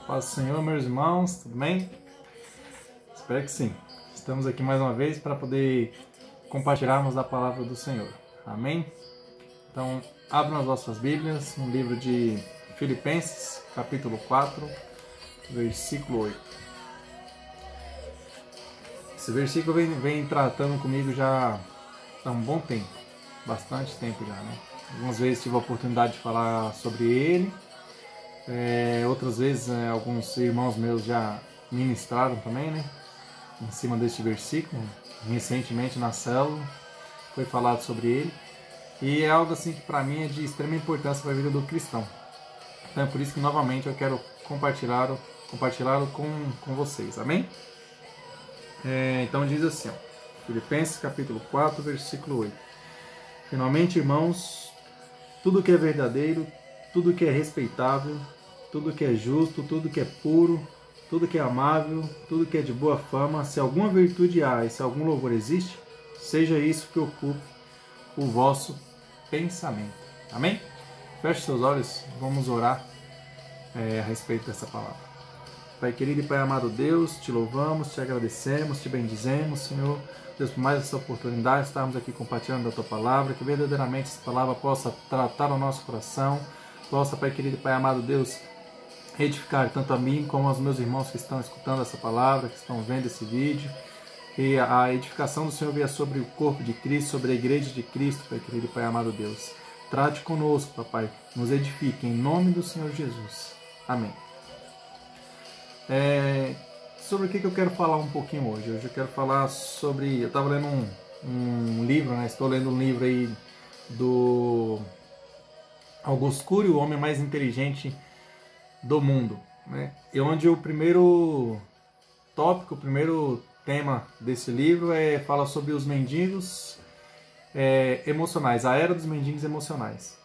Paz do Senhor, meus irmãos, tudo bem? Espero que sim. Estamos aqui mais uma vez para poder compartilharmos a palavra do Senhor. Amém? Então, abram as vossas Bíblias no livro de Filipenses, capítulo 4, versículo 8. Esse versículo vem tratando comigo já há um bom tempo, bastante tempo já, né? Algumas vezes tive a oportunidade de falar sobre ele, outras vezes alguns irmãos meus já ministraram também, né? Em cima deste versículo, recentemente na célula, foi falado sobre ele. E é algo assim que para mim é de extrema importância para a vida do cristão. Então é por isso que novamente eu quero compartilhá-lo com vocês, amém? Então diz assim, Filipenses capítulo 4, versículo 8. Finalmente, irmãos, tudo que é verdadeiro, tudo que é respeitável, tudo que é justo, tudo que é puro, tudo que é amável, tudo que é de boa fama, se alguma virtude há e se algum louvor existe, seja isso que ocupe o vosso pensamento. Amém? Feche seus olhos, vamos orar a respeito dessa palavra. Pai querido e Pai amado Deus, te louvamos, te agradecemos, te bendizemos, Senhor, Deus, por mais essa oportunidade de estarmos aqui compartilhando a Tua palavra, que verdadeiramente essa palavra possa tratar o nosso coração, possa, Pai querido e Pai amado Deus, edificar tanto a mim como aos meus irmãos que estão escutando essa palavra, que estão vendo esse vídeo, que a edificação do Senhor venha sobre o corpo de Cristo, sobre a igreja de Cristo, Pai querido e Pai amado Deus. Trate conosco, Papai, nos edifique, em nome do Senhor Jesus. Amém. Sobre o que eu quero falar um pouquinho hoje? Hoje eu quero falar sobre... Eu estava lendo um livro, né? Estou lendo um livro aí do Augusto Cury, o homem mais inteligente do mundo, né? E onde o primeiro tópico, o primeiro tema desse livro fala sobre os mendigos emocionais, a era dos mendigos emocionais.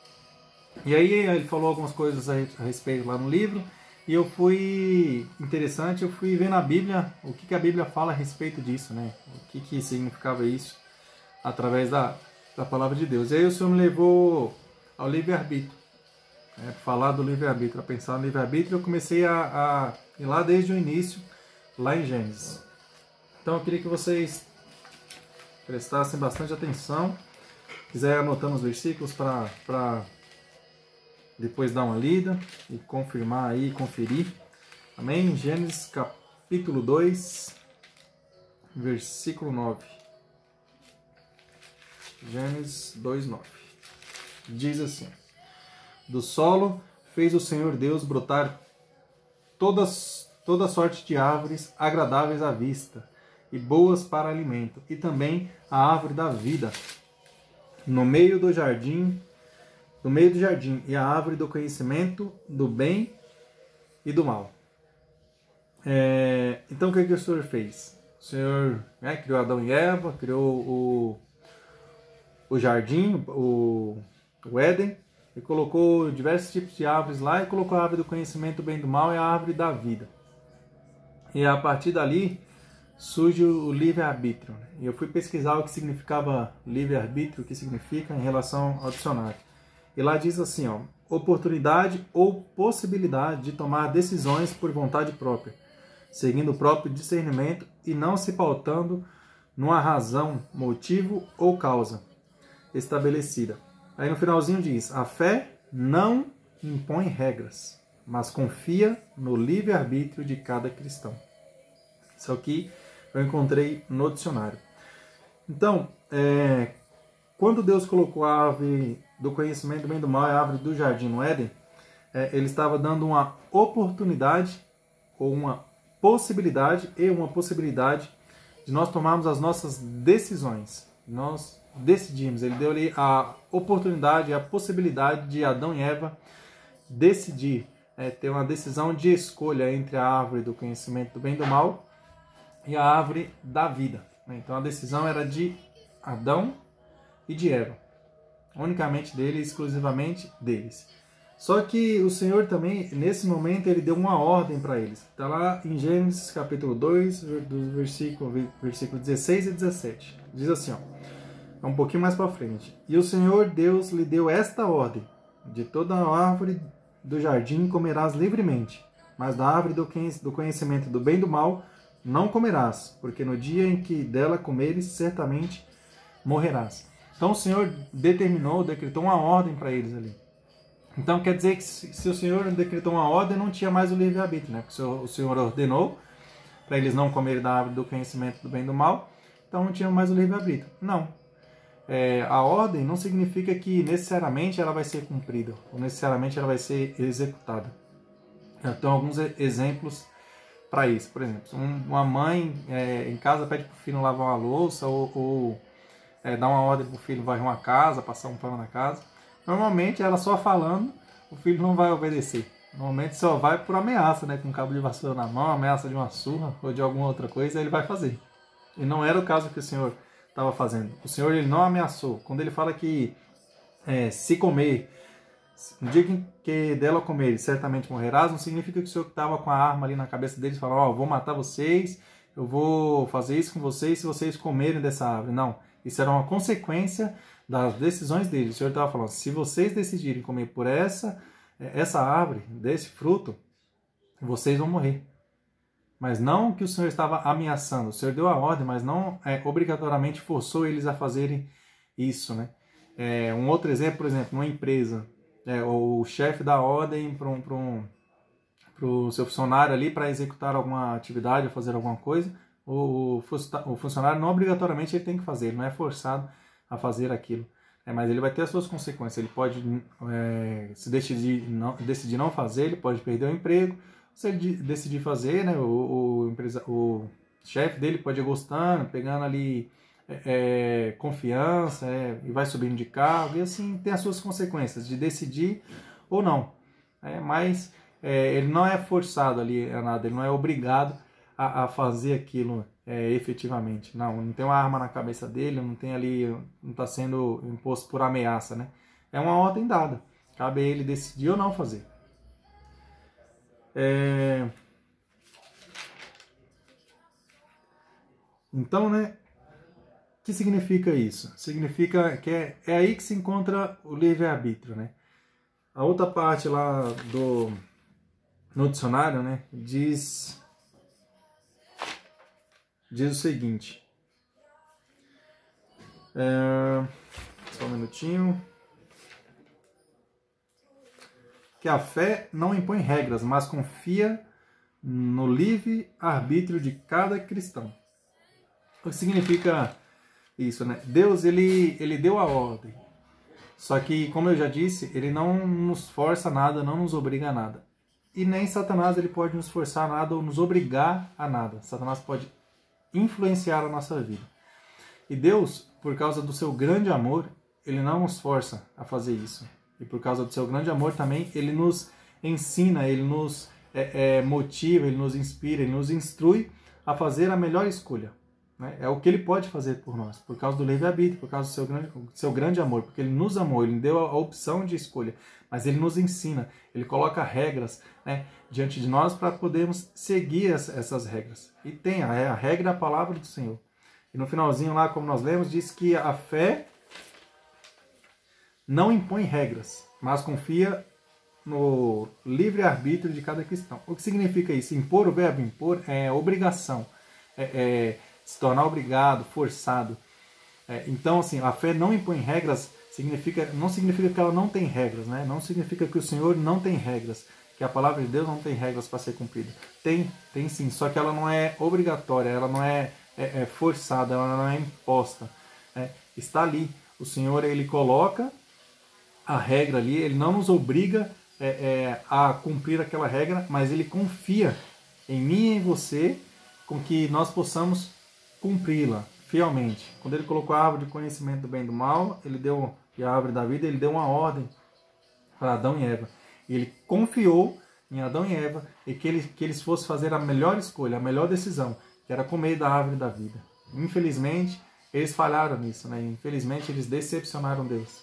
E aí ele falou algumas coisas a respeito lá no livro, e eu fui ver na Bíblia o que a Bíblia fala a respeito disso, né? O que significava isso através da palavra de Deus. E aí o Senhor me levou ao livre-arbítrio, falar do livre-arbítrio, a pensar no livre-arbítrio. Eu comecei a ir lá desde o início, lá em Gênesis. Então eu queria que vocês prestassem bastante atenção, quiser anotando os versículos para depois dar uma lida e confirmar aí, conferir. Amém? Gênesis capítulo 2, versículo 9. Gênesis 2, 9. Diz assim: do solo fez o Senhor Deus brotar toda sorte de árvores agradáveis à vista e boas para alimento, e também a árvore da vida no meio do jardim, e a árvore do conhecimento do bem e do mal. Então o que o Senhor fez? O Senhor criou Adão e Eva, criou o jardim, o Éden, e colocou diversos tipos de árvores lá, e colocou a árvore do conhecimento do bem e do mal e a árvore da vida. E a partir dali surge o livre-arbítrio. E eu fui pesquisar o que significava livre-arbítrio, o que significa em relação ao dicionário. E lá diz assim, oportunidade ou possibilidade de tomar decisões por vontade própria, seguindo o próprio discernimento e não se pautando numa razão, motivo ou causa estabelecida. Aí no finalzinho diz, a fé não impõe regras, mas confia no livre-arbítrio de cada cristão. Isso aqui eu encontrei no dicionário. Então, quando Deus colocou a árvore do conhecimento do bem e do mal e a árvore do jardim no Éden, Ele estava dando uma oportunidade ou uma possibilidade de nós tomarmos as nossas decisões. Nós decidimos. Ele deu ali a oportunidade, a possibilidade de Adão e Eva decidir, ter uma decisão de escolha entre a árvore do conhecimento do bem e do mal e a árvore da vida. Então a decisão era de Adão e de Eva, unicamente deles, exclusivamente deles. Só que o Senhor também, nesse momento, ele deu uma ordem para eles. Está lá em Gênesis capítulo 2, do versículo 16 e 17. Diz assim, é um pouquinho mais para frente. E o Senhor Deus lhe deu esta ordem: de toda a árvore do jardim comerás livremente, mas da árvore do conhecimento do bem e do mal não comerás, porque no dia em que dela comeres, certamente morrerás. Então o Senhor determinou, decretou uma ordem para eles ali. Então quer dizer que se o Senhor decretou uma ordem, não tinha mais o livre-arbítrio, né? Porque o Senhor ordenou para eles não comerem da árvore do conhecimento do bem e do mal, então não tinha mais o livre-arbítrio. Não. A ordem não significa que necessariamente ela vai ser cumprida, ou necessariamente ela vai ser executada. Então alguns exemplos para isso. Por exemplo, uma mãe em casa pede para o filho lavar uma louça ou dá uma ordem para o filho varrer uma casa, passar um pano na casa. Normalmente ela só falando, o filho não vai obedecer. Normalmente só vai por ameaça, né? Com um cabo de vassoura na mão, ameaça de uma surra ou de alguma outra coisa, ele vai fazer. E não era o caso que o Senhor estava fazendo. O Senhor ele não ameaçou. Quando ele fala que se comer, no dia que dela comer, certamente morrerás, não significa que o Senhor estava com a arma ali na cabeça deles e falou, vou matar vocês, eu vou fazer isso com vocês se vocês comerem dessa árvore. Não, isso era uma consequência das decisões deles. O Senhor estava falando, se vocês decidirem comer por essa árvore, desse fruto, vocês vão morrer. Mas não que o Senhor estava ameaçando. O Senhor deu a ordem, mas não obrigatoriamente forçou eles a fazerem isso, né? Um outro exemplo, por exemplo, numa empresa, o chefe dá ordem para o seu funcionário ali para executar alguma atividade ou fazer alguma coisa. O funcionário não obrigatoriamente ele tem que fazer, ele não é forçado a fazer aquilo. Mas ele vai ter as suas consequências. Ele pode se decidir não fazer, ele pode perder o emprego. Se ele decidir fazer, né, o chefe dele pode ir gostando, pegando ali confiança, e vai subindo de cargo, e assim tem as suas consequências de decidir ou não. Mas ele não é forçado ali a nada, ele não é obrigado a fazer aquilo efetivamente. Não tem uma arma na cabeça dele, não tem ali, não está sendo imposto por ameaça, né? É uma ordem dada, cabe a ele decidir ou não fazer. Então, né, o que significa isso? Significa que é aí que se encontra o livre-arbítrio, né? A outra parte lá no dicionário, né, diz o seguinte, só um minutinho, que a fé não impõe regras, mas confia no livre-arbítrio de cada cristão. O que significa isso, né? Deus, ele deu a ordem, só que, como eu já disse, ele não nos força nada, não nos obriga a nada. E nem Satanás ele pode nos forçar a nada ou nos obrigar a nada. Satanás pode influenciar a nossa vida. E Deus, por causa do seu grande amor, ele não nos força a fazer isso. E por causa do seu grande amor também, ele nos ensina, ele nos motiva, ele nos inspira, ele nos instrui a fazer a melhor escolha. Né? É o que ele pode fazer por nós, por causa do livre-arbítrio, por causa do seu grande amor, porque ele nos amou, ele deu a opção de escolha, mas ele nos ensina, ele coloca regras, né, diante de nós para podermos seguir essas regras. E tem a regra é a palavra do Senhor. E no finalzinho lá, como nós lemos, diz que a fé não impõe regras, mas confia no livre-arbítrio de cada cristão. O que significa isso? Impor, o verbo impor é obrigação, se tornar obrigado, forçado. Então, assim, a fé não impõe regras, não significa que ela não tem regras, né? Não significa que o Senhor não tem regras, que a palavra de Deus não tem regras para ser cumprida. Tem sim, só que ela não é obrigatória, ela não é forçada, ela não é imposta. Está ali, o Senhor ele coloca a regra ali, ele não nos obriga a cumprir aquela regra, mas ele confia em mim e em você com que nós possamos cumpri-la fielmente. Quando ele colocou a árvore de conhecimento do bem e do mal, e a árvore da vida, ele deu uma ordem para Adão e Eva. E ele confiou em Adão e Eva e que eles fossem fazer a melhor escolha, a melhor decisão, que era comer da árvore da vida. Infelizmente, eles falharam nisso, né? Infelizmente, eles decepcionaram Deus.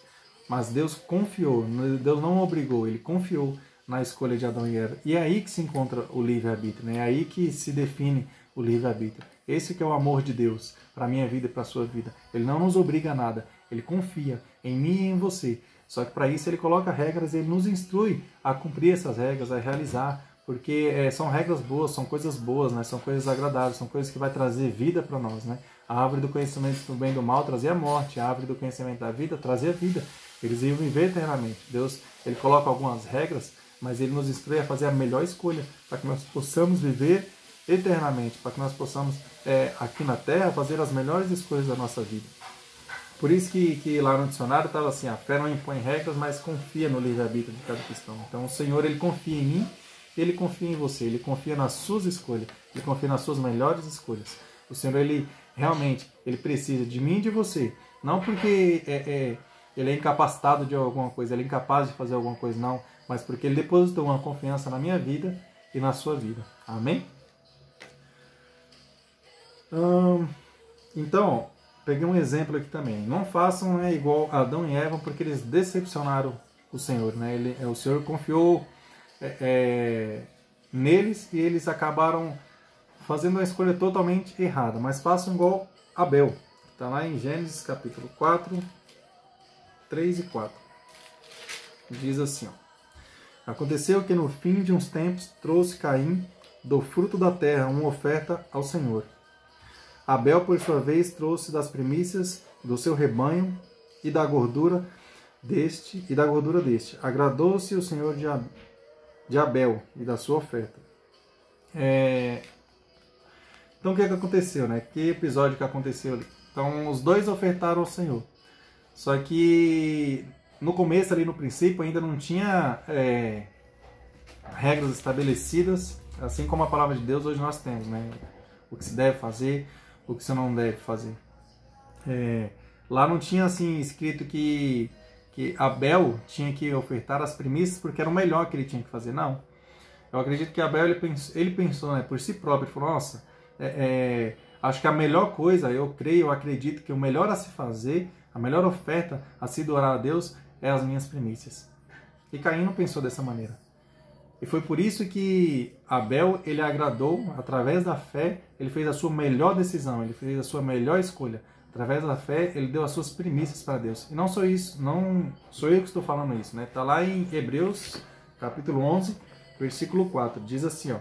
Mas Deus confiou, Deus não obrigou, ele confiou na escolha de Adão e Eva. E é aí que se encontra o livre-arbítrio, né? É aí que se define o livre-arbítrio. Esse que é o amor de Deus para a minha vida e para a sua vida. Ele não nos obriga a nada, ele confia em mim e em você. Só que para isso ele coloca regras, ele nos instrui a cumprir essas regras, a realizar, porque são regras boas, são coisas boas, né? São coisas agradáveis, são coisas que vai trazer vida para nós, né? A árvore do conhecimento do bem e do mal trazia a morte, a árvore do conhecimento da vida trazia a vida. Eles iam viver eternamente. Deus, ele coloca algumas regras, mas ele nos instrui a fazer a melhor escolha para que nós possamos viver eternamente, para que nós possamos, aqui na Terra, fazer as melhores escolhas da nossa vida. Por isso que lá no dicionário estava assim, a fé não impõe regras, mas confia no livre-arbítrio de cada cristão. Então o Senhor, ele confia em mim, ele confia em você, ele confia nas suas escolhas, ele confia nas suas melhores escolhas. O Senhor, ele realmente, ele precisa de mim e de você, não porque ele é incapacitado de alguma coisa, ele é incapaz de fazer alguma coisa, não, mas porque ele depositou uma confiança na minha vida e na sua vida. Amém? Então, peguei um exemplo aqui também. Não façam igual Adão e Eva, porque eles decepcionaram o Senhor, né? O Senhor confiou neles e eles acabaram fazendo uma escolha totalmente errada. Mas façam igual Abel. Está lá em Gênesis capítulo 4, 3 e 4. Diz assim, ó: Aconteceu que no fim de uns tempos trouxe Caim do fruto da terra uma oferta ao Senhor. Abel, por sua vez, trouxe das primícias do seu rebanho e da gordura deste. Agradou-se o Senhor de Abel e da sua oferta. Então o que aconteceu, né? Que episódio que aconteceu ali? Então os dois ofertaram ao Senhor. Só que no começo, ali no princípio, ainda não tinha regras estabelecidas, assim como a palavra de Deus hoje nós temos, né? O que se deve fazer, o que você não deve fazer. Lá não tinha assim escrito que Abel tinha que ofertar as primícias porque era o melhor que ele tinha que fazer. Não. Eu acredito que Abel ele pensou, né, por si próprio. Ele falou, nossa, acho que a melhor coisa, eu acredito que o melhor a se fazer, a melhor oferta a se adorar a Deus é as minhas primícias. E Caim não pensou dessa maneira. E foi por isso que Abel, ele agradou, através da fé, ele fez a sua melhor decisão, ele fez a sua melhor escolha. Através da fé, ele deu as suas primícias para Deus. E não só isso, não sou eu que estou falando isso, né? Está lá em Hebreus, capítulo 11, versículo 4. Diz assim, ó: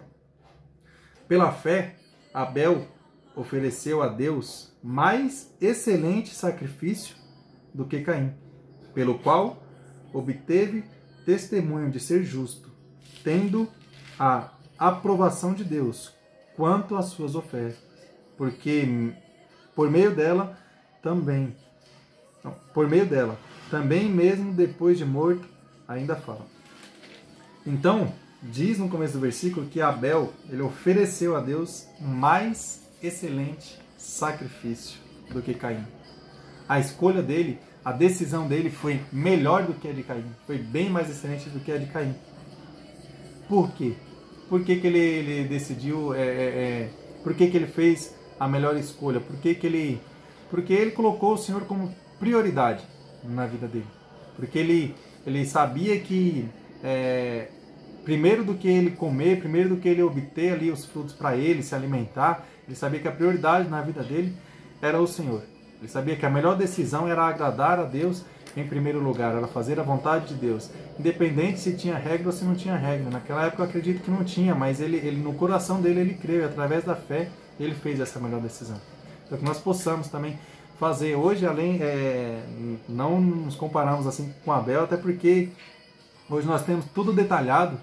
Pela fé, Abel ofereceu a Deus mais excelente sacrifício do que Caim, pelo qual obteve testemunho de ser justo, tendo a aprovação de Deus quanto às suas ofertas, porque por meio dela também mesmo depois de morto ainda fala. Então, diz no começo do versículo que Abel, ele ofereceu a Deus mais excelente sacrifício do que Caim. A escolha dele, a decisão dele foi melhor do que a de Caim, foi bem mais excelente do que a de Caim. Por quê? Por que ele decidiu, por que ele fez a melhor escolha? Porque ele colocou o Senhor como prioridade na vida dele. Porque ele sabia que primeiro do que ele comer, primeiro do que ele obter ali os frutos para ele se alimentar, ele sabia que a prioridade na vida dele era o Senhor. Ele sabia que a melhor decisão era agradar a Deus em primeiro lugar, era fazer a vontade de Deus, independente se tinha regra ou se não tinha regra. Naquela época eu acredito que não tinha, mas ele no coração dele ele creu, e através da fé ele fez essa melhor decisão. Então que nós possamos também fazer hoje, além, não nos comparamos assim com Abel, até porque hoje nós temos tudo detalhado,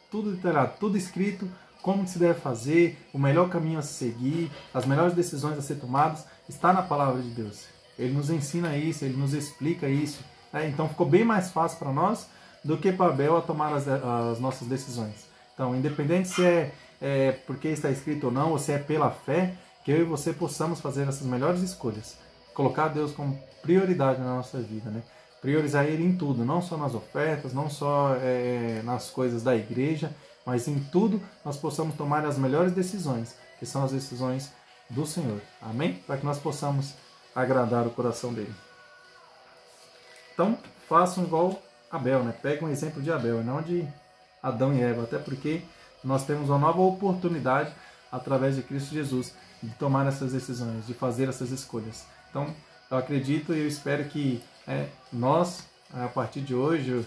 tudo escrito, como se deve fazer, o melhor caminho a se seguir, as melhores decisões a ser tomadas, está na palavra de Deus. Ele nos ensina isso, ele nos explica isso. Então ficou bem mais fácil para nós do que para Abel a tomar as nossas decisões. Então, independente se é porque está escrito ou não, ou se é pela fé, que eu e você possamos fazer essas melhores escolhas. Colocar Deus como prioridade na nossa vida, né? Priorizar Ele em tudo, não só nas ofertas, não só nas coisas da igreja, mas em tudo nós possamos tomar as melhores decisões, que são as decisões do Senhor. Amém? Para que nós possamos agradar o coração dele. Então, façam igual Abel, né? Pegue um exemplo de Abel e não de Adão e Eva, até porque nós temos uma nova oportunidade através de Cristo Jesus de tomar essas decisões, de fazer essas escolhas. Então, eu acredito e eu espero que nós, a partir de hoje,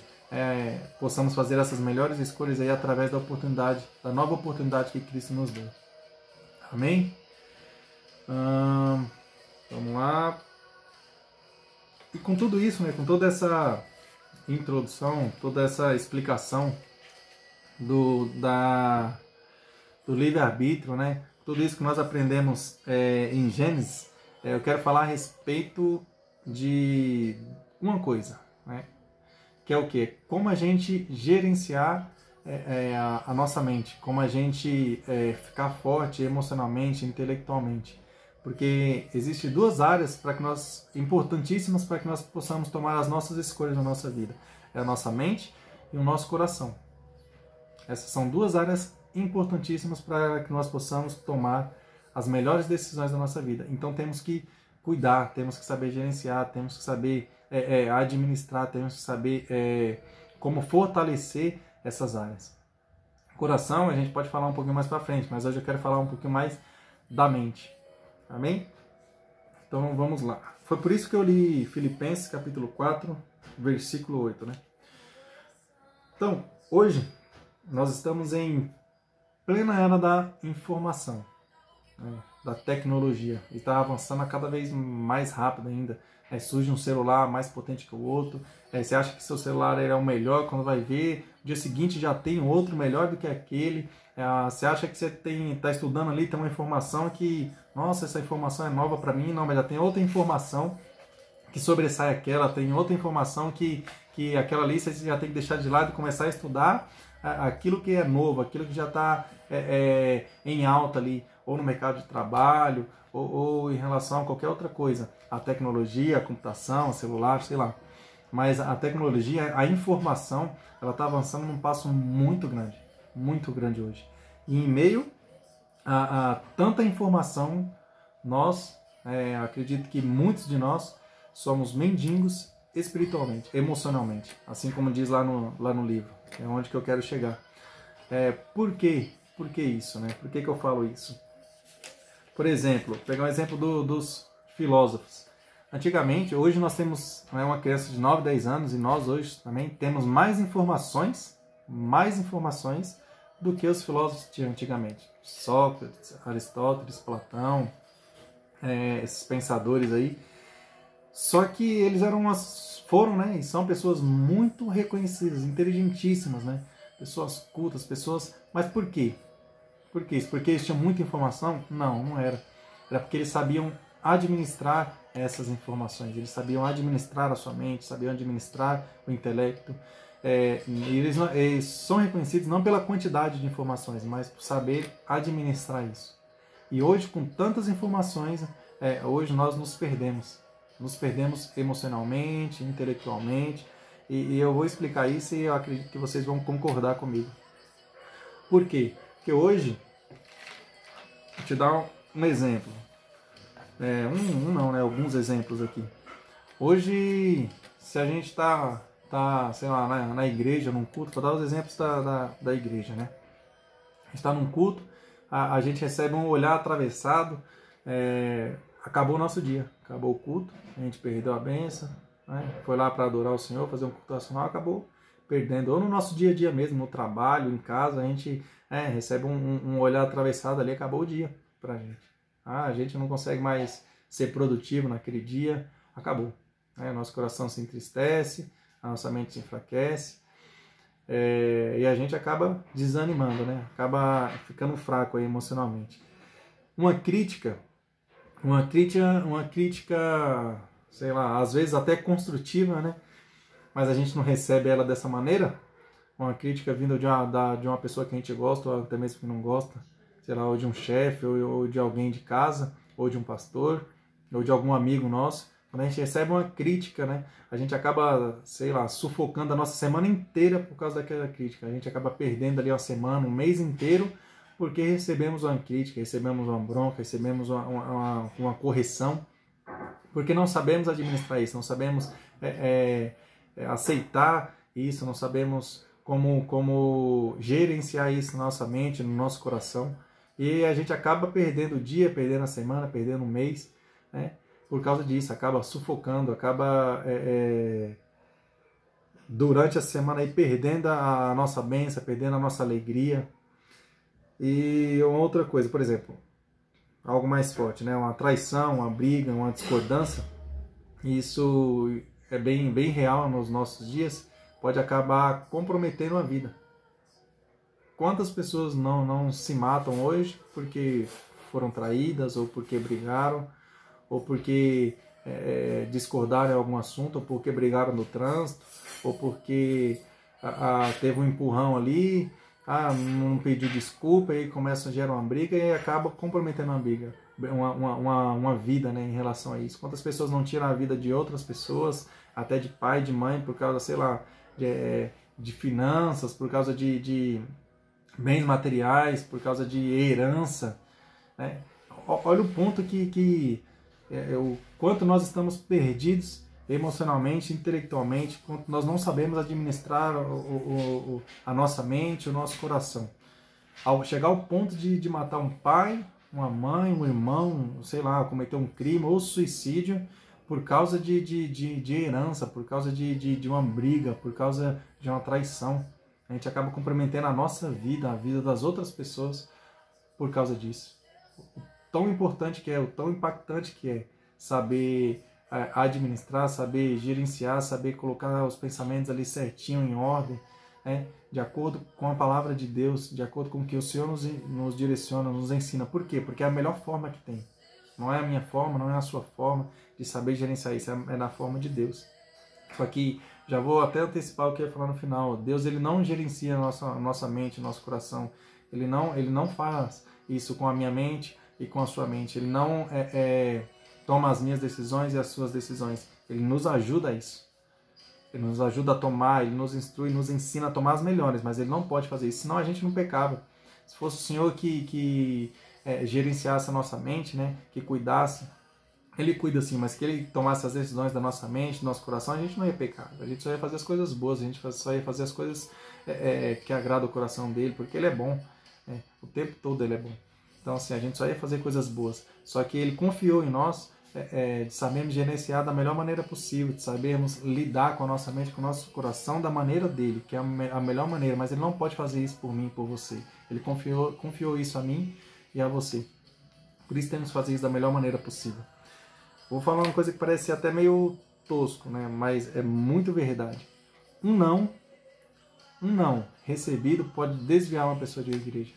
possamos fazer essas melhores escolhas aí através da oportunidade, da nova oportunidade que Cristo nos deu. Amém? Vamos lá. E com tudo isso, né, com toda essa introdução, toda essa explicação do livre-arbítrio, né, tudo isso que nós aprendemos em Gênesis, eu quero falar a respeito de uma coisa, né, que é o quê? Como a gente gerenciar a nossa mente, como a gente ficar forte emocionalmente, intelectualmente. Porque existem duas áreas importantíssimas para que nós possamos tomar as nossas escolhas na nossa vida. É a nossa mente e o nosso coração. Essas são duas áreas importantíssimas para que nós possamos tomar as melhores decisões da nossa vida. Então temos que cuidar, temos que saber gerenciar, temos que saber administrar, temos que saber como fortalecer essas áreas. Coração a gente pode falar um pouquinho mais para frente, mas hoje eu quero falar um pouquinho mais da mente. Amém? Então vamos lá. Foi por isso que eu li Filipenses capítulo 4, versículo 8, né? Então, hoje nós estamos em plena era da informação, né? Da tecnologia. E está avançando a cada vez mais rápido ainda. Surge um celular mais potente que o outro. Você acha que seu celular é o melhor, quando vai ver, no dia seguinte já tem outro melhor do que aquele. Você acha que você está estudando ali, tem uma informação que, nossa, essa informação é nova para mim, não, mas já tem outra informação que sobressai aquela, tem outra informação que aquela ali você já tem que deixar de lado e começar a estudar aquilo que é novo, aquilo que já está em alta ali, ou no mercado de trabalho, ou em relação a qualquer outra coisa. A tecnologia, a computação, o celular, sei lá. Mas a tecnologia, a informação, ela está avançando num passo muito grande hoje. E em meio a tanta informação, nós, acredito que muitos de nós somos mendigos espiritualmente, emocionalmente, assim como diz lá no livro. É onde que eu quero chegar. Por quê? Por que isso, né? Por que eu falo isso? Por exemplo, pegar um exemplo dos filósofos. Antigamente, hoje nós temos uma criança de 9, 10 anos e nós hoje também temos mais informações do que os filósofos tinham antigamente. Sócrates, Aristóteles, Platão, esses pensadores aí. Só que eles foram, né, e são pessoas muito reconhecidas, inteligentíssimas, né? Pessoas cultas, Mas por quê? Por que isso? Porque eles tinham muita informação? Não, não era. Era porque eles sabiam administrar essas informações. Eles sabiam administrar a sua mente, sabiam administrar o intelecto. Eles são reconhecidos não pela quantidade de informações, mas por saber administrar isso. E hoje, com tantas informações, hoje nós nos perdemos. Nos perdemos emocionalmente, intelectualmente. E eu vou explicar isso e eu acredito que vocês vão concordar comigo. Por quê? Porque hoje, vou te dar um exemplo. Alguns exemplos aqui. Hoje, se a gente está sei lá, na igreja, num culto, vou dar os exemplos da igreja, né? A gente está num culto, a gente recebe um olhar atravessado, acabou o nosso dia, acabou o culto, a gente perdeu a bênção, né? Foi lá para adorar o Senhor, fazer um culto nacional, acabou perdendo. Ou no nosso dia a dia mesmo, no trabalho, em casa, a gente recebe um olhar atravessado ali, acabou o dia pra gente. A gente não consegue mais ser produtivo naquele dia, acabou. Nosso coração se entristece, a nossa mente se enfraquece, e a gente acaba desanimando, né? Acaba ficando fraco aí emocionalmente. Uma crítica, sei lá, às vezes até construtiva, né? Mas a gente não recebe ela dessa maneira. Uma crítica vinda de uma pessoa que a gente gosta, ou até mesmo que não gosta, sei lá, ou de um chefe, ou de alguém de casa, ou de um pastor, ou de algum amigo nosso. Quando a gente recebe uma crítica, né, a gente acaba, sei lá, sufocando a nossa semana inteira por causa daquela crítica. A gente acaba perdendo ali uma semana, um mês inteiro, porque recebemos uma crítica, recebemos uma bronca, recebemos uma correção, porque não sabemos administrar isso, não sabemos aceitar isso, não sabemos como gerenciar isso na nossa mente, no nosso coração. E a gente acaba perdendo o dia, perdendo a semana, perdendo o mês, né? Por causa disso, acaba sufocando, acaba durante a semana aí perdendo a nossa bênção, perdendo a nossa alegria. E uma outra coisa, por exemplo, algo mais forte, né? Uma traição, uma briga, uma discordância, isso é bem real nos nossos dias, pode acabar comprometendo a vida. Quantas pessoas não se matam hoje porque foram traídas, ou porque brigaram, ou porque discordaram em algum assunto, ou porque brigaram no trânsito, ou porque teve um empurrão ali, não pediu desculpa, e começa a gerar uma briga e acaba comprometendo uma briga, uma vida, né, em relação a isso. Quantas pessoas não tiram a vida de outras pessoas, até de pai, de mãe, por causa, sei lá, de finanças, por causa de bens materiais, por causa de herança, né? Olha o ponto o quanto nós estamos perdidos emocionalmente, intelectualmente, quanto nós não sabemos administrar a nossa mente, o nosso coração. Ao chegar ao ponto de matar um pai, uma mãe, um irmão, sei lá, cometer um crime ou suicídio por causa de herança, por causa de uma briga, por causa de uma traição. A gente acaba comprometendo a nossa vida, a vida das outras pessoas por causa disso. O tão importante que é, o tão impactante que é saber administrar, saber gerenciar, saber colocar os pensamentos ali certinho, em ordem, né? De acordo com a palavra de Deus, de acordo com o que o Senhor nos direciona, nos ensina. Por quê? Porque é a melhor forma que tem. Não é a minha forma, não é a sua forma de saber gerenciar isso, é na forma de Deus. Só que já vou até antecipar o que eu ia falar no final. Deus, ele não gerencia a nossa mente, nosso coração. Ele não faz isso com a minha mente e com a sua mente. Ele não toma as minhas decisões e as suas decisões. Ele nos ajuda a isso. Ele nos ajuda a tomar, ele nos instrui, nos ensina a tomar as melhores, mas ele não pode fazer isso, senão a gente não pecava. Se fosse o Senhor que gerenciasse a nossa mente, né, que cuidasse, ele cuida sim, mas que ele tomasse as decisões da nossa mente, do nosso coração, a gente não ia pecar. A gente só ia fazer as coisas boas, a gente só ia fazer as coisas que agradam o coração dele, porque ele é bom. O tempo todo ele é bom. Então, assim, a gente só ia fazer coisas boas. Só que ele confiou em nós, de sabermos gerenciar da melhor maneira possível, de sabermos lidar com a nossa mente, com o nosso coração da maneira dele, que é a melhor maneira. Mas ele não pode fazer isso por mim e por você. Ele confiou isso a mim e a você. Por isso temos que fazer isso da melhor maneira possível. Vou falar uma coisa que parece até meio tosco, né? Mas é muito verdade. Um não recebido pode desviar uma pessoa de igreja,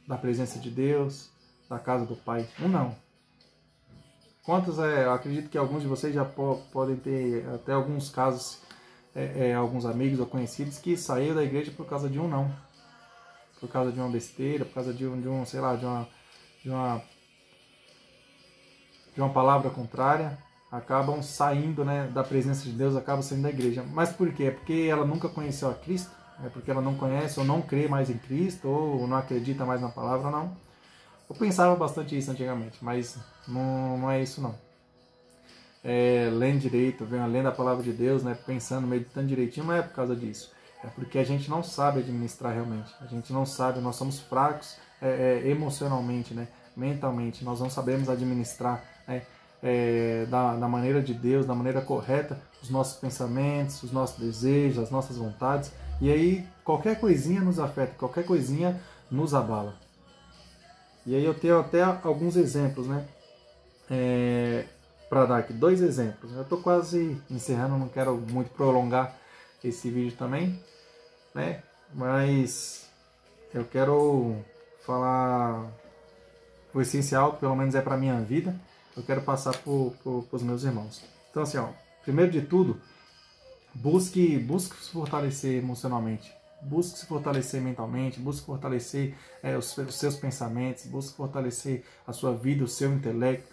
da presença de Deus, da casa do Pai. Um não. Quantos, eu acredito que alguns de vocês já podem ter até alguns casos, alguns amigos ou conhecidos que saíram da igreja por causa de um não. Por causa de uma besteira, por causa de sei lá, de uma palavra contrária, acabam saindo, né, da presença de Deus, acabam saindo da igreja. Mas por quê? É porque ela nunca conheceu a Cristo? É porque ela não conhece ou não crê mais em Cristo, ou não acredita mais na palavra? Não. Eu pensava bastante isso antigamente, mas não é isso não. Lendo direito, lendo a palavra de Deus, né, pensando, meditando direitinho, não é por causa disso. É porque a gente não sabe administrar realmente. A gente não sabe, nós somos fracos emocionalmente, né, mentalmente. Nós não sabemos administrar da maneira de Deus, da maneira correta, os nossos pensamentos, os nossos desejos, as nossas vontades. E aí qualquer coisinha nos afeta, qualquer coisinha nos abala. E aí eu tenho até alguns exemplos, né? Para dar aqui 2 exemplos. Eu estou quase encerrando, não quero muito prolongar esse vídeo também, né? Mas eu quero falar o essencial, pelo menos é para a minha vida, eu quero passar para os meus irmãos. Então assim, primeiro de tudo, busque se fortalecer emocionalmente. Busque se fortalecer mentalmente, busque fortalecer os seus pensamentos, busque fortalecer a sua vida, o seu intelecto,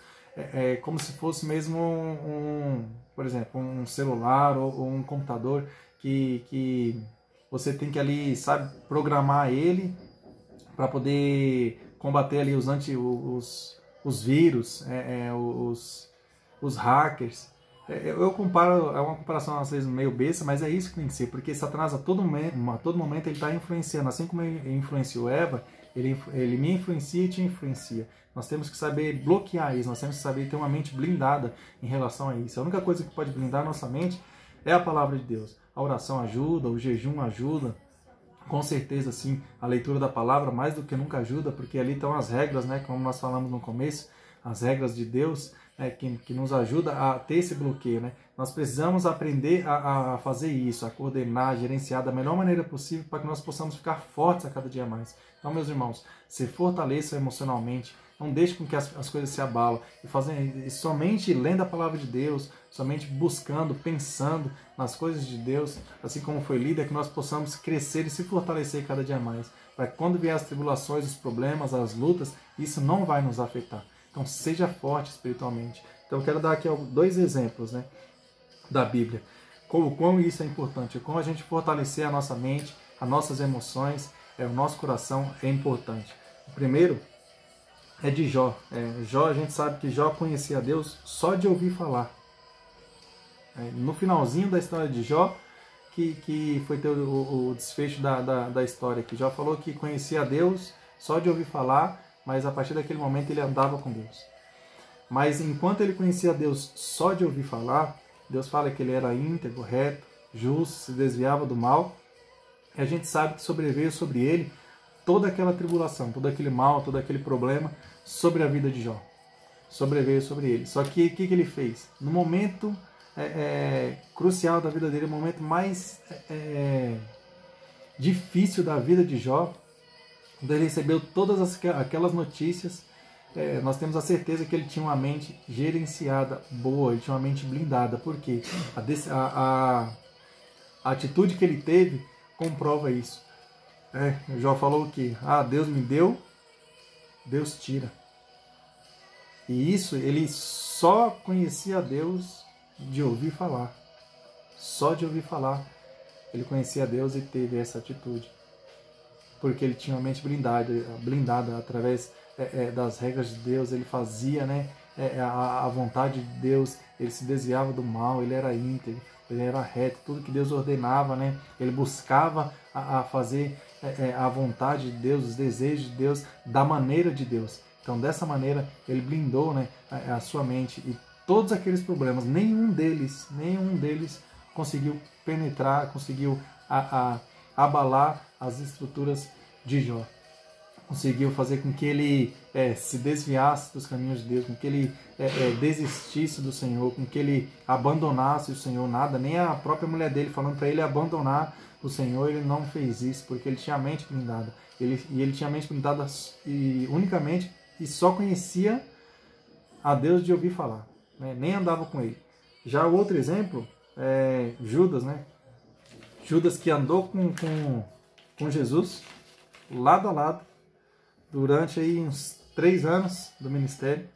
como se fosse mesmo por exemplo, um celular ou um computador que você tem que ali, sabe, programar ele para poder combater ali os vírus, os hackers. Eu comparo, é uma comparação às vezes meio besta, mas é isso que tem que ser, porque Satanás a todo momento ele está influenciando, assim como ele influenciou Eva, ele me influencia e te influencia. Nós temos que saber bloquear isso, nós temos que saber ter uma mente blindada em relação a isso. A única coisa que pode blindar a nossa mente é a palavra de Deus. a oração ajuda, o jejum ajuda, com certeza sim, a leitura da palavra mais do que nunca ajuda, porque ali estão as regras, né, como nós falamos no começo, as regras de Deus, que nos ajuda a ter esse bloqueio, né? Nós precisamos aprender a fazer isso, a coordenar, a gerenciar da melhor maneira possível para que nós possamos ficar fortes a cada dia mais. Então, meus irmãos, se fortaleça emocionalmente, não deixe com que as coisas se abalam, e somente lendo a palavra de Deus, somente buscando, pensando nas coisas de Deus, assim como foi lido, é que nós possamos crescer e se fortalecer cada dia mais, para que quando vier as tribulações, os problemas, as lutas, isso não vai nos afetar. Então seja forte espiritualmente. Então eu quero dar aqui 2 exemplos, né, da Bíblia. O quão isso é importante, como a gente fortalecer a nossa mente, as nossas emoções, o nosso coração é importante. O primeiro é de Jó. Jó, a gente sabe que Jó conhecia a Deus só de ouvir falar. No finalzinho da história de Jó, que foi ter o desfecho da história, que Jó falou que conhecia a Deus só de ouvir falar, mas a partir daquele momento ele andava com Deus. Mas enquanto ele conhecia a Deus só de ouvir falar, Deus fala que ele era íntegro, reto, justo, se desviava do mal, e a gente sabe que sobreveio sobre ele toda aquela tribulação, todo aquele mal, todo aquele problema sobre a vida de Jó. Sobreveio sobre ele. Só que o que ele fez? No momento crucial da vida dele, o momento mais difícil da vida de Jó, quando ele recebeu todas aquelas notícias, nós temos a certeza que ele tinha uma mente gerenciada, boa, ele tinha uma mente blindada. Por quê? A atitude que ele teve comprova isso. Jó falou o quê? Deus me deu, Deus tira. E isso, ele só conhecia Deus de ouvir falar. Só de ouvir falar, ele conhecia Deus e teve essa atitude. Porque ele tinha uma mente blindada através das regras de Deus, ele fazia, né, a vontade de Deus, ele se desviava do mal, ele era íntegro, ele era reto, tudo que Deus ordenava, né, ele buscava a fazer a vontade de Deus, os desejos de Deus, da maneira de Deus. Então, dessa maneira, ele blindou, né, a sua mente, e todos aqueles problemas, nenhum deles conseguiu penetrar, conseguiu abalar as estruturas de Jó. Conseguiu fazer com que ele se desviasse dos caminhos de Deus, com que ele desistisse do Senhor, com que ele abandonasse o Senhor. Nada, nem a própria mulher dele falando para ele abandonar o Senhor, ele não fez isso, porque ele tinha a mente blindada. Ele tinha a mente blindada unicamente e só conhecia a Deus de ouvir falar, né? Nem andava com ele. Já o outro exemplo é Judas, né? Judas, que andou com Jesus lado a lado durante aí uns 3 anos do ministério.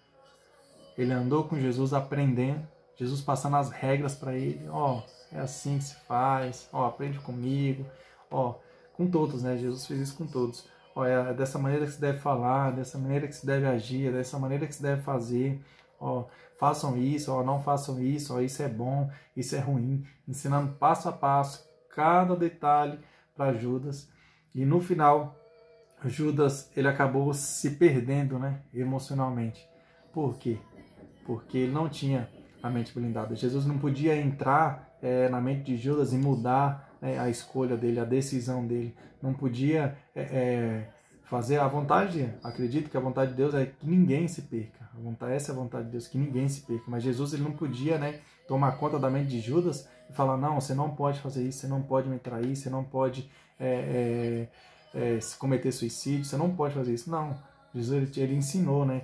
Ele andou com Jesus aprendendo, Jesus passando as regras para ele. É assim que se faz, aprende comigo, com todos, né? Jesus fez isso com todos. É dessa maneira que se deve falar, dessa maneira que se deve agir, dessa maneira que se deve fazer. Façam isso, não façam isso, isso é bom, isso é ruim, ensinando passo a passo cada detalhe para Judas. E no final, Judas, ele acabou se perdendo, né, emocionalmente. Por quê? Porque ele não tinha a mente blindada. Jesus não podia entrar na mente de Judas e mudar a escolha dele, a decisão dele. Não podia fazer a vontade. Acredito que a vontade de Deus é que ninguém se perca. Essa é a vontade de Deus, que ninguém se perca. Mas Jesus, ele não podia, né, tomar conta da mente de Judas e falar: não, você não pode fazer isso, você não pode me trair, você não pode cometer suicídio, você não pode fazer isso. Não, Jesus, ele ensinou, né,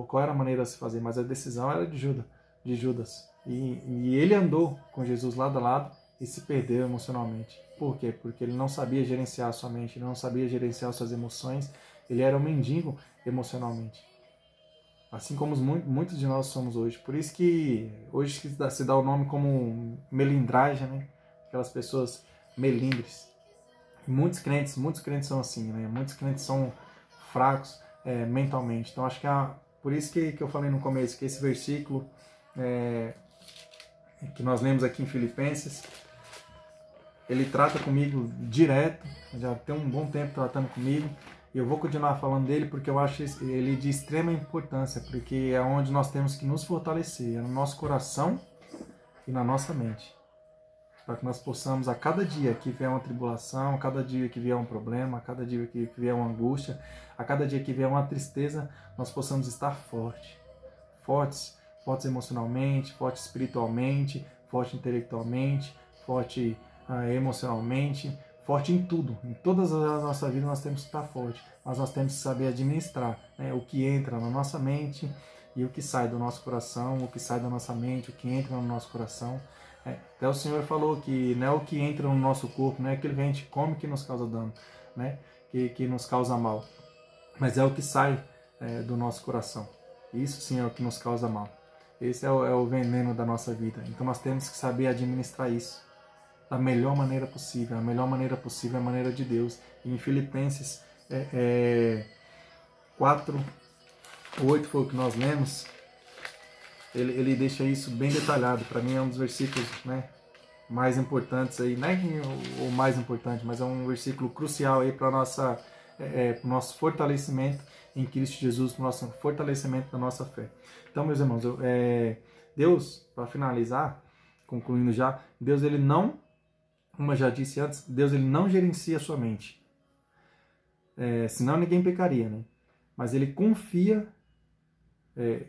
qual era a maneira de se fazer, mas a decisão era de Judas. E ele andou com Jesus lado a lado e se perdeu emocionalmente. Por quê? Porque ele não sabia gerenciar a sua mente, ele não sabia gerenciar suas emoções, ele era um mendigo emocionalmente. Assim como muitos de nós somos hoje. Por isso que hoje se dá o nome como melindragem, né? Aquelas pessoas melindres. Muitos crentes são assim, né? Muitos crentes são fracos mentalmente. Então acho que por isso que eu falei no começo que esse versículo que nós lemos aqui em Filipenses, ele trata comigo direto, já tem um bom tempo tratando comigo, e eu vou continuar falando dele porque eu acho ele de extrema importância, porque é onde nós temos que nos fortalecer, é no nosso coração e na nossa mente. para que nós possamos, a cada dia que vier uma tribulação, a cada dia que vier um problema, a cada dia que vier uma angústia, a cada dia que vier uma tristeza, nós possamos estar fortes emocionalmente, fortes espiritualmente, forte intelectualmente, forte emocionalmente, forte em tudo. Em todas as nossas vidas nós temos que estar forte, mas nós temos que saber administrar, né, o que entra na nossa mente e o que sai do nosso coração, o que sai da nossa mente, o que entra no nosso coração. Até o Senhor falou que não é o que entra no nosso corpo, não é aquilo que a gente come que nos causa dano, né, que nos causa mal, mas é o que sai do nosso coração. Isso sim é o que nos causa mal. Esse é o veneno da nossa vida. Então nós temos que saber administrar isso da melhor maneira possível. A melhor maneira possível é a maneira de Deus. E em Filipenses 4:8 foi o que nós lemos. Ele deixa isso bem detalhado. Para mim é um dos versículos, né, mais importantes aí, não é o mais importante, mas é um versículo crucial aí para o nosso fortalecimento em Cristo Jesus, para o nosso fortalecimento da nossa fé. Então, meus irmãos, Deus, para finalizar, concluindo já, Deus ele não, como eu já disse antes, Deus ele não gerencia a sua mente. Senão ninguém pecaria, né? Mas ele confia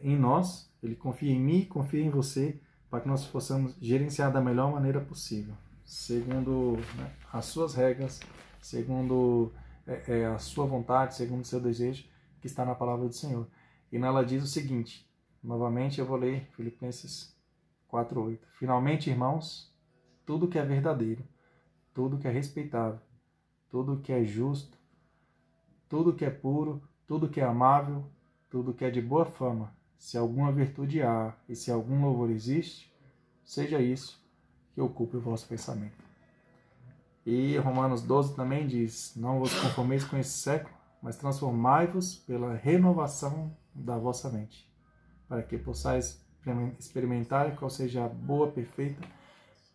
em nós, ele confia em mim, confia em você, para que nós possamos gerenciar da melhor maneira possível, segundo, né, as suas regras, segundo a sua vontade, segundo o seu desejo, que está na palavra do Senhor. E nela diz o seguinte, novamente eu vou ler Filipenses 4:8. Finalmente, irmãos, tudo que é verdadeiro, tudo que é respeitável, tudo que é justo, tudo que é puro, tudo que é amável, tudo que é de boa fama, se alguma virtude há e se algum louvor existe, seja isso que ocupe o vosso pensamento. E Romanos 12 também diz, não vos conformeis com esse século, mas transformai-vos pela renovação da vossa mente, para que possais experimentar qual seja a boa, perfeita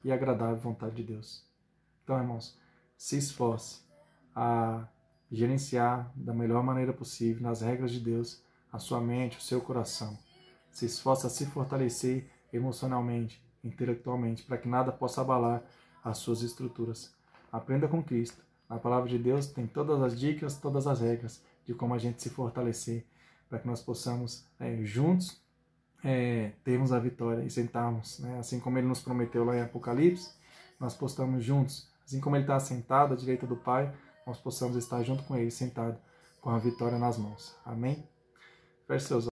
e agradável vontade de Deus. Então, irmãos, se esforce a gerenciar da melhor maneira possível, nas regras de Deus, a sua mente, o seu coração. Se esforce a se fortalecer emocionalmente, intelectualmente, para que nada possa abalar as suas estruturas. Aprenda com Cristo. Na palavra de Deus tem todas as dicas, todas as regras de como a gente se fortalecer, para que nós possamos juntos termos a vitória e sentarmos, né? Assim como Ele nos prometeu lá em Apocalipse, nós possamos juntos, assim como Ele está sentado à direita do Pai, nós possamos estar junto com Ele, sentado, com a vitória nas mãos. Amém? Feche seus olhos.